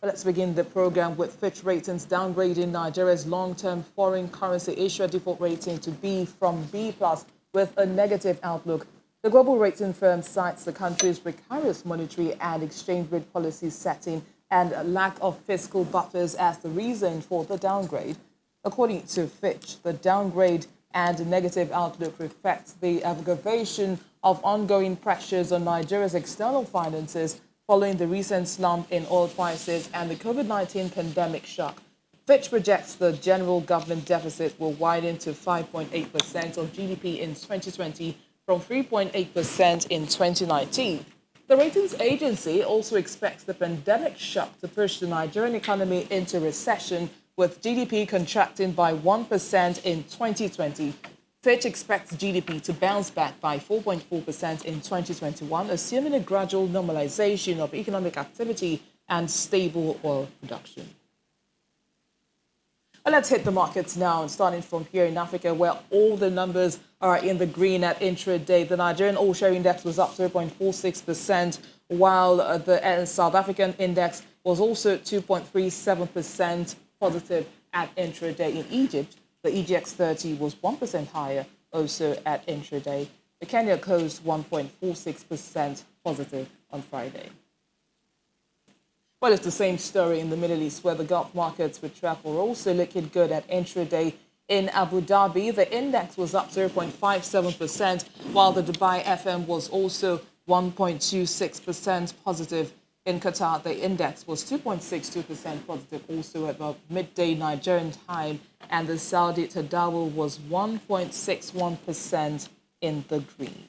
Let's begin the program with Fitch Ratings downgrading Nigeria's long-term foreign currency issuer default rating to B from B+ with a negative outlook. The global rating firm cites the country's precarious monetary and exchange rate policy setting and lack of fiscal buffers as the reason for the downgrade. According to Fitch, the downgrade and negative outlook reflects the aggravation of ongoing pressures on Nigeria's external finances following the recent slump in oil prices and the COVID-19 pandemic shock. Fitch projects the general government deficit will widen to 5.8% of GDP in 2020 from 3.8% in 2019. The ratings agency also expects the pandemic shock to push the Nigerian economy into recession, with GDP contracting by 1% in 2020. Fitch expects GDP to bounce back by 4.4% in 2021, assuming a gradual normalization of economic activity and stable oil production. Well, let's hit the markets now, starting from here in Africa, where all the numbers are in the green at intraday. The Nigerian All-Share Index was up 0.46%, while the South African index was also 2.37% positive at intraday. In Egypt, the EGX30 was 1% higher, also at intraday. The Kenya closed 1.46% positive on Friday. Well, it's the same story in the Middle East, where the Gulf markets with track were also looking good at intraday. In Abu Dhabi, the index was up 0.57%, while the Dubai FM was also 1.26% positive. In Qatar, the index was 2.62% positive, also at about midday Nigerian time, and the Saudi Tadawul was 1.61% in the green.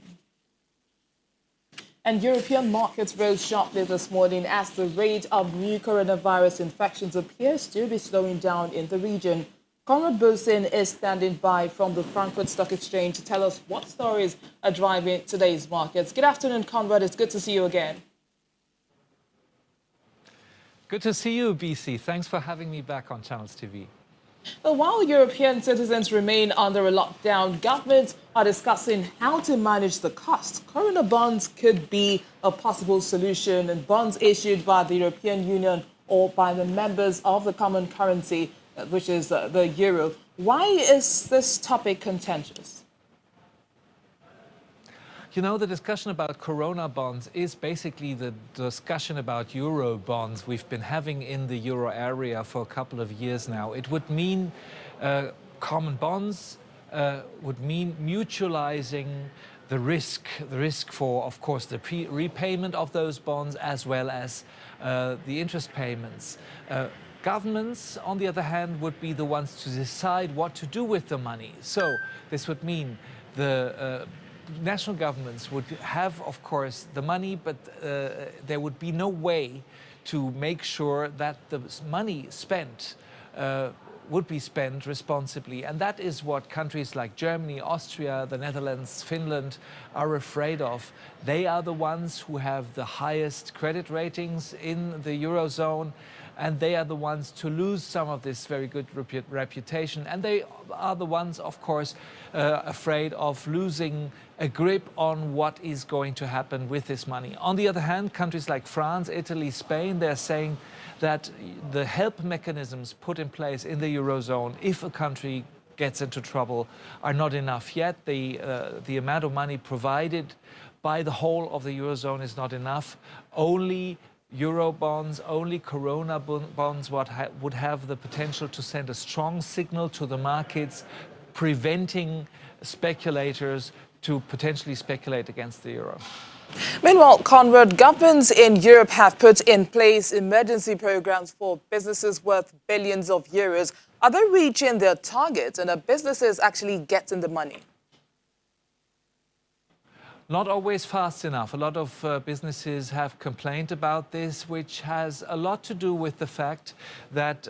And European markets rose sharply this morning as the rate of new coronavirus infections appears to be slowing down in the region. Conrad Bosin is standing by from the Frankfurt Stock Exchange to tell us what stories are driving today's markets. Good afternoon, Conrad. It's good to see you again. Good to see you, BC. Thanks for having me back on Channels TV. Well, while European citizens remain under a lockdown, governments are discussing how to manage the cost. Corona bonds could be a possible solution, and bonds issued by the European Union or by the members of the common currency, which is the euro. Why is this topic contentious? You know, the discussion about Corona bonds is basically the discussion about Euro bonds we've been having in the Euro area for a couple of years now. It would mean common bonds, would mean mutualizing the risk for, of course, the repayment of those bonds as well as the interest payments. Governments, on the other hand, would be the ones to decide what to do with the money. So this would mean the national governments would have, of course, the money, but there would be no way to make sure that the money spent would be spent responsibly. And that is what countries like Germany, Austria, the Netherlands, Finland are afraid of. They are the ones who have the highest credit ratings in the Eurozone, and they are the ones to lose some of this very good reputation. And they are the ones, of course, afraid of losing a grip on what is going to happen with this money. On the other hand, countries like France, Italy, Spain, they're saying that the help mechanisms put in place in the Eurozone, if a country gets into trouble, are not enough yet. The amount of money provided by the whole of the Eurozone is not enough. Only Euro bonds, only Corona bonds would have the potential to send a strong signal to the markets, preventing speculators to potentially speculate against the euro. Meanwhile, Conrad, governments in Europe have put in place emergency programs for businesses worth billions of euros. Are they reaching their targets, and are businesses actually getting the money? Not always fast enough. A lot of businesses have complained about this, which has a lot to do with the fact that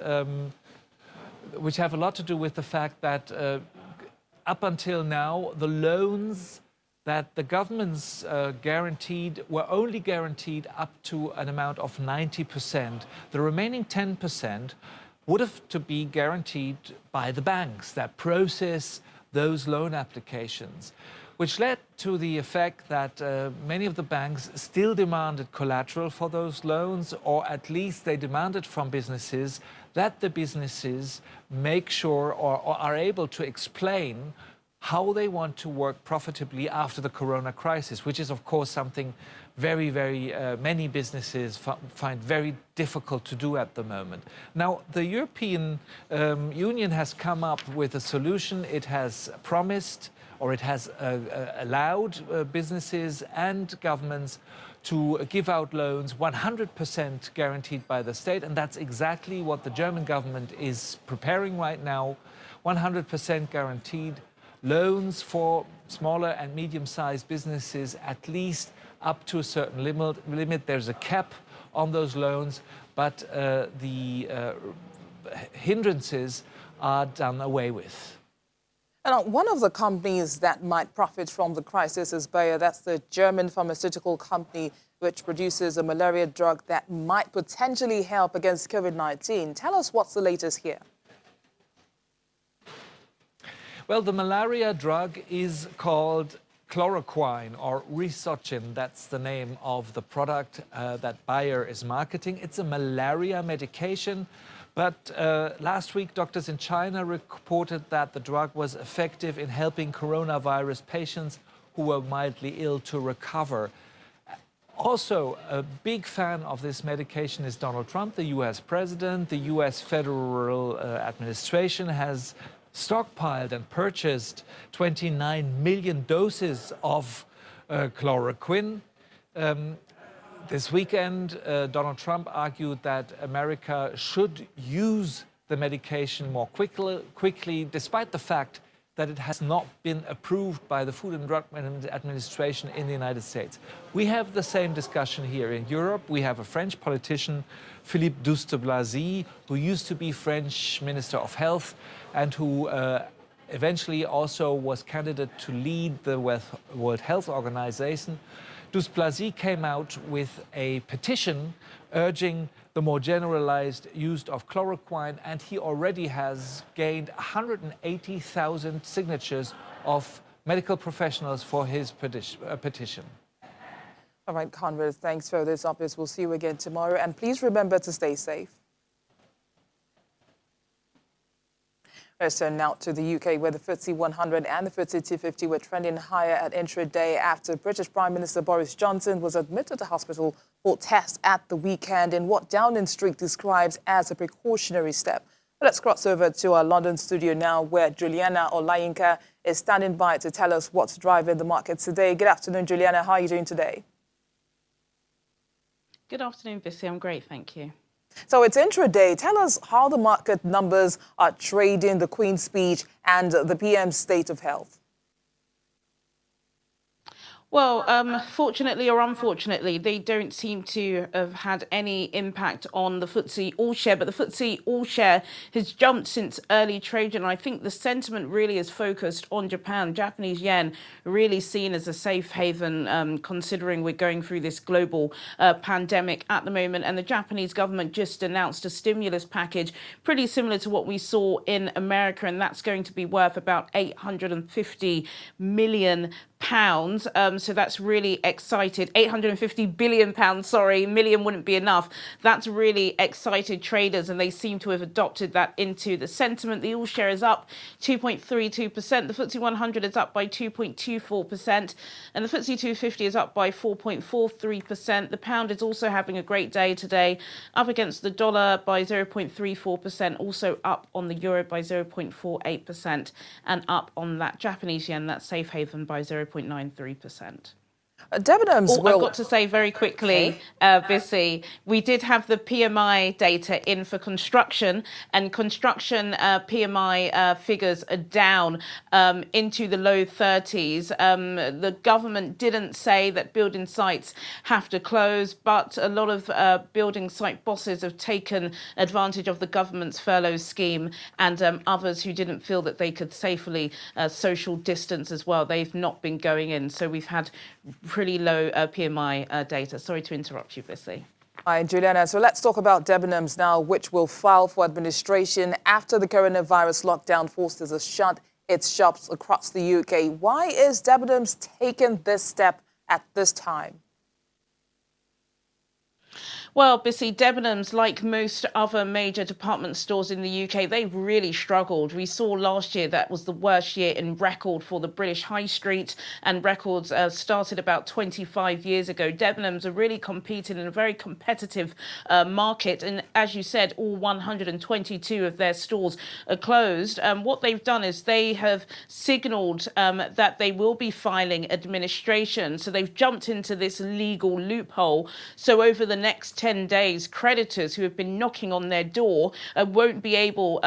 up until now, the loans that the governments guaranteed were only guaranteed up to an amount of 90%. The remaining 10% would have to be guaranteed by the banks that process those loan applications. which led to the effect that many of the banks still demanded collateral for those loans, or at least they demanded from businesses that the businesses make sure or are able to explain how they want to work profitably after the corona crisis, which is, of course, something very many businesses find very difficult to do at the moment. Now, the European Union has come up with a solution. It has promised, or it has allowed businesses and governments to give out loans 100% guaranteed by the state, and that's exactly what the German government is preparing right now. 100% guaranteed loans for smaller and medium-sized businesses, at least up to a certain limit. There's a cap on those loans, but the hindrances are done away with. And one of the companies that might profit from the crisis is Bayer. That's the German pharmaceutical company which produces a malaria drug that might potentially help against COVID-19. Tell us what's the latest here. Well, the malaria drug is called chloroquine, or Risocin. That's the name of the product that Bayer is marketing. It's a malaria medication. But last week, doctors in China reported that the drug was effective in helping coronavirus patients who were mildly ill to recover. Also, a big fan of this medication is Donald Trump, the US president. The US Federal Administration has stockpiled and purchased 29 million doses of chloroquine. This weekend, Donald Trump argued that America should use the medication more quickly, despite the fact that it has not been approved by the Food and Drug Administration in the United States. We have the same discussion here in Europe. We have a French politician, Philippe Douste-Blazy, who used to be French Minister of Health and who eventually also was candidate to lead the World Health Organization. Douste-Blazy came out with a petition urging the more generalized use of chloroquine, and he already has gained 180,000 signatures of medical professionals for his petition. All right, Conrad, thanks for this update. We'll see you again tomorrow, and please remember to stay safe. Let's turn now to the UK, where the FTSE 100 and the FTSE 250 were trending higher at intraday after British Prime Minister Boris Johnson was admitted to hospital for tests at the weekend in what Downing Street describes as a precautionary step. Let's cross over to our London studio now, where Juliana Olayinka is standing by to tell us what's driving the markets today. Good afternoon, Juliana. How are you doing today? Good afternoon, Vissy. I'm great, thank you. So it's intraday. Tell us how the market numbers are trading, the Queen's speech and the PM's state of health. Well, fortunately or unfortunately, they don't seem to have had any impact on the FTSE All-Share, but the FTSE All-Share has jumped since early trading, and I think the sentiment really is focused on Japan. Japanese yen really seen as a safe haven, considering we're going through this global pandemic at the moment, and the Japanese government just announced a stimulus package pretty similar to what we saw in America, and that's going to be worth about £850 million. So that's really excited. £850 billion, sorry, million wouldn't be enough. That's really excited traders, and they seem to have adopted that into the sentiment. The all-share is up 2.32%. The FTSE 100 is up by 2.24%, and the FTSE 250 is up by 4.43%. The pound is also having a great day today, up against the dollar by 0.34%, also up on the euro by 0.48%, and up on that Japanese yen, that safe haven, by 0.93%. Dividends I've got to say very quickly, Vissy, we did have the PMI data in for construction, and construction PMI figures are down into the low 30s. The government didn't say that building sites have to close, but a lot of building site bosses have taken advantage of the government's furlough scheme, and others who didn't feel that they could safely social distance as well, they've not been going in. So we've had pretty low PMI data. Sorry to interrupt you, Vissy. Hi, Juliana. So let's talk about Debenhams now, which will file for administration after the coronavirus lockdown forced us to shut its shops across the UK. Why is Debenhams taking this step at this time? Well, Bissy, Debenhams, like most other major department stores in the UK, they've really struggled. We saw last year that was the worst year in record for the British High Street, and records started about 25 years ago. Debenhams are really competing in a very competitive market, and as you said, all 122 of their stores are closed. What they've done is they have signalled that they will be filing administration, so they've jumped into this legal loophole. So over the next 10 days, creditors who have been knocking on their door won't be able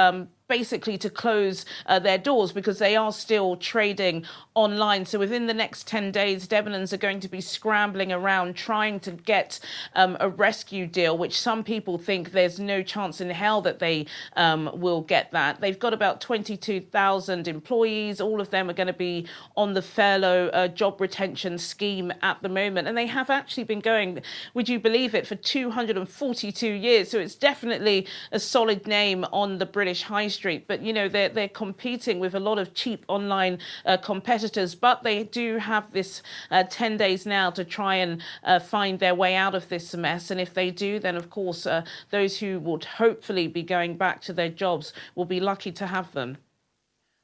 basically to close their doors because they are still trading online. So within the next 10 days, Debenhams are going to be scrambling around trying to get a rescue deal, which some people think there's no chance in hell that they will get that. They've got about 22,000 employees. All of them are going to be on the furlough job retention scheme at the moment. And they have actually been going, would you believe it, for 242 years. So it's definitely a solid name on the British High Street. But, you know, they're competing with a lot of cheap online competitors. But they do have this 10 days now to try and find their way out of this mess. And if they do, then, of course, those who would hopefully be going back to their jobs will be lucky to have them.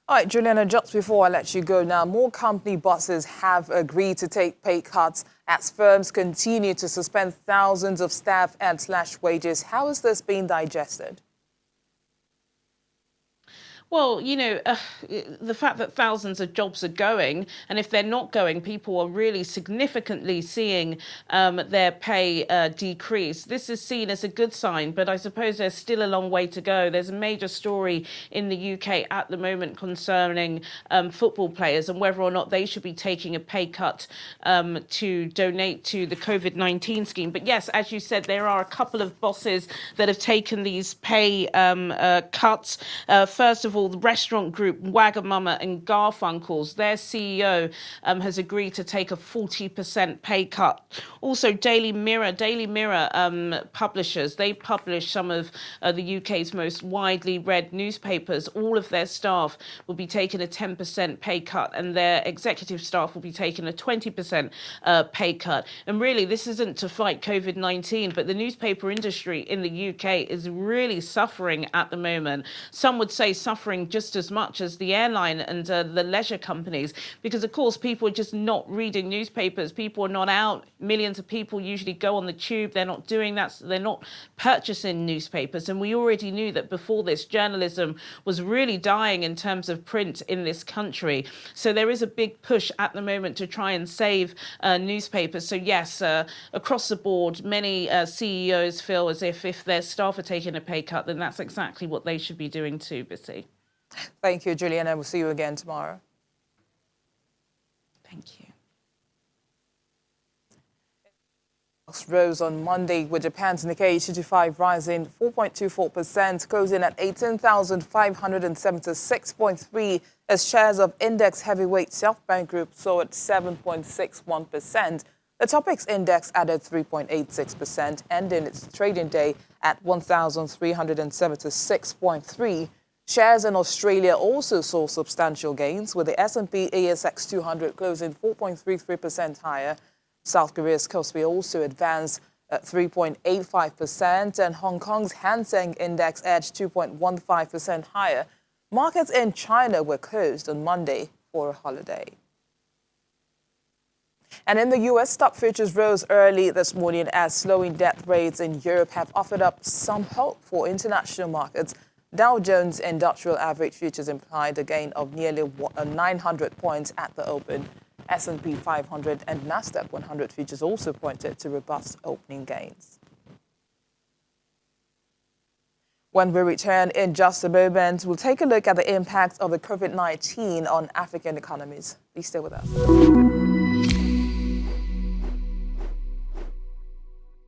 All right, Juliana, just before I let you go now, more company bosses have agreed to take pay cuts as firms continue to suspend thousands of staff and slash wages. How is this being digested? Well, you know, the fact that thousands of jobs are going, and if they're not going, people are really significantly seeing their pay decrease. This is seen as a good sign, but I suppose there's still a long way to go. There's a major story in the UK at the moment concerning football players and whether or not they should be taking a pay cut to donate to the COVID-19 scheme. But yes, as you said, there are a couple of bosses that have taken these pay cuts. First of all, the restaurant group Wagamama and Garfunkel's, their CEO has agreed to take a 40% pay cut. Also, Daily Mirror publishers, they publish some of the UK's most widely read newspapers. All of their staff will be taking a 10% pay cut, and their executive staff will be taking a 20% pay cut. And really, this isn't to fight COVID-19, but the newspaper industry in the UK is really suffering at the moment. Some would say suffering just as much as the airline and the leisure companies, because of course people are just not reading newspapers. People are not out. Millions of people usually go on the tube. They're not doing that. So they're not purchasing newspapers. And we already knew that before this, journalism was really dying in terms of print in this country. So there is a big push at the moment to try and save newspapers. So yes, across the board, many CEOs feel as if their staff are taking a pay cut, then that's exactly what they should be doing too, Bissy. Thank you, Juliana. We'll see you again tomorrow. Thank you. Rose on Monday, with Japan's Nikkei 225 rising 4.24%, closing at 18,576.3, as shares of index heavyweight SoftBank Group saw at 7.61%. The Topix index added 3.86%, ending its trading day at 1,376.3. Shares in Australia also saw substantial gains, with the S&P ASX 200 closing 4.33% higher. South Korea's Kospi also advanced at 3.85%, and Hong Kong's Hang Seng Index edged 2.15% higher. Markets in China were closed on Monday for a holiday. And in the U.S., stock futures rose early this morning as slowing death rates in Europe have offered up some hope for international markets. Dow Jones Industrial Average futures implied a gain of nearly 900 points at the open. S&P 500 and Nasdaq 100 futures also pointed to robust opening gains. When we return in just a moment, we'll take a look at the impact of the COVID-19 on African economies. Please stay with us.